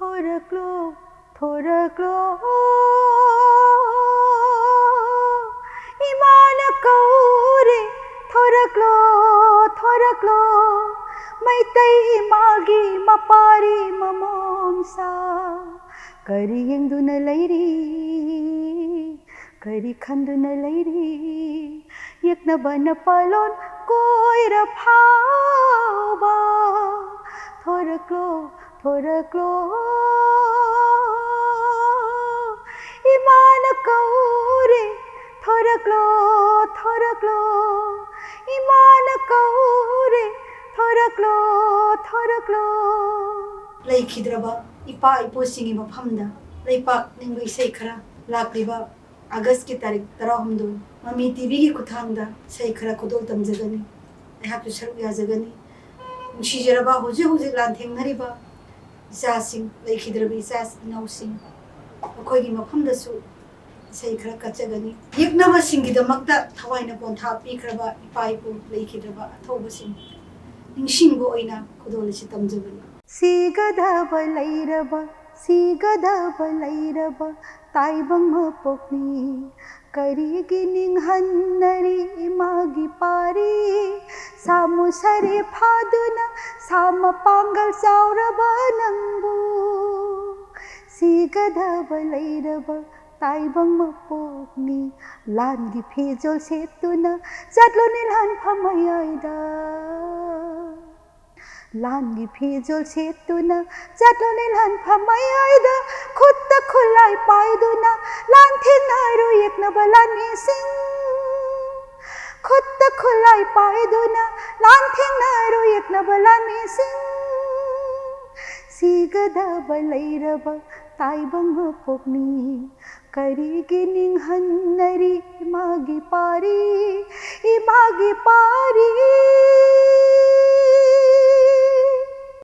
थोरक्लो थोरक्लो इमाना कौरे थोरक्लो थोरक्लो Meitei Imangi मपारी ममोमसा करी यंगदुना Larry करी खंदुना Larry यक्नबन Pallon कोइरा फावबा थोरक्लो थोरक्लो इमान कौरे थोरक्लो थोरक्लो इमान कौरे थोरक्लो थोरक्लो ꯂꯩꯈꯤꯗ꯭ꯔꯕ ꯏꯄꯥ ꯏꯄꯨꯁꯤꯡꯒꯤ ꯃꯐꯝꯗ ꯂꯩꯄꯥꯛ ꯅꯤꯡꯕ ꯏꯁꯩ ꯈꯔ ꯂꯥꯛꯂꯤꯕ ꯑꯥꯒꯁꯠꯀꯤ ꯇꯥꯔꯤꯛ 16 ꯃꯃꯤ ꯇꯤꯚꯤꯒꯤ ꯈꯨꯠꯊꯥꯡꯗ ꯏꯁꯩ ꯈꯔ ꯈꯨꯗꯣꯜ ꯇꯝꯖꯒꯅꯤ ꯑꯩꯍꯥꯛꯁꯨ ꯁꯔꯨꯛ ꯌꯥꯖꯒꯅꯤ ꯅꯨꯡꯁꯤꯖꯔꯕ ꯍꯧꯖꯤꯛ ꯍꯧꯖꯤꯛ ꯂꯥꯟꯊꯦꯡꯅꯔꯤꯕ ꯏꯆꯥꯁꯤꯡ ꯂꯩꯈꯤꯗ꯭ꯔꯕ ꯏꯆꯥ ꯏꯅꯥꯎꯁꯤꯡ ꯃꯈꯣꯏꯒꯤ ꯃꯐꯝꯗꯁꯨ ꯏꯁꯩ ꯈꯔ ꯀꯠꯆꯒꯅꯤ ꯌꯦꯛꯅꯕꯁꯤꯡꯒꯤꯗꯃꯛꯇ ꯊꯋꯥꯏꯅ ꯄꯣꯟꯊꯥ ꯄꯤꯈ꯭ꯔꯕ ꯏꯄꯥ ꯏꯄꯨ ꯂꯩꯈꯤꯗ꯭ꯔꯕ ꯑꯊꯧꯕꯁꯤꯡ ꯅꯤꯡꯁꯤꯡꯕ ꯑꯣꯏꯅ ꯈꯨꯗꯣꯜ ꯑꯁꯤ ꯇꯝꯖꯕꯅꯤ सिगदब लैरब ताइबंग मपोकनी करीगी निंहन्नरी इमागी पारी सामु सरे फादुना साम पांगल चाउरब नंबू सिगदब लैरब ताइबंग मपोकनी लानगी फिजोल सेतुना जातलो निलान फमयाइदा लानगी फिजोल सेतुना जातलोने लान फमयाइदा खुद खुलाई पाइदुना लान थेनारो यक्नब लानी सिंह खुद खुलाई पाइदुना लान थेनारो यक्नब लानी सिंह सिगदब लैरब ताइबंग पोकनी करीगी निंहन्नरी इमागी पारी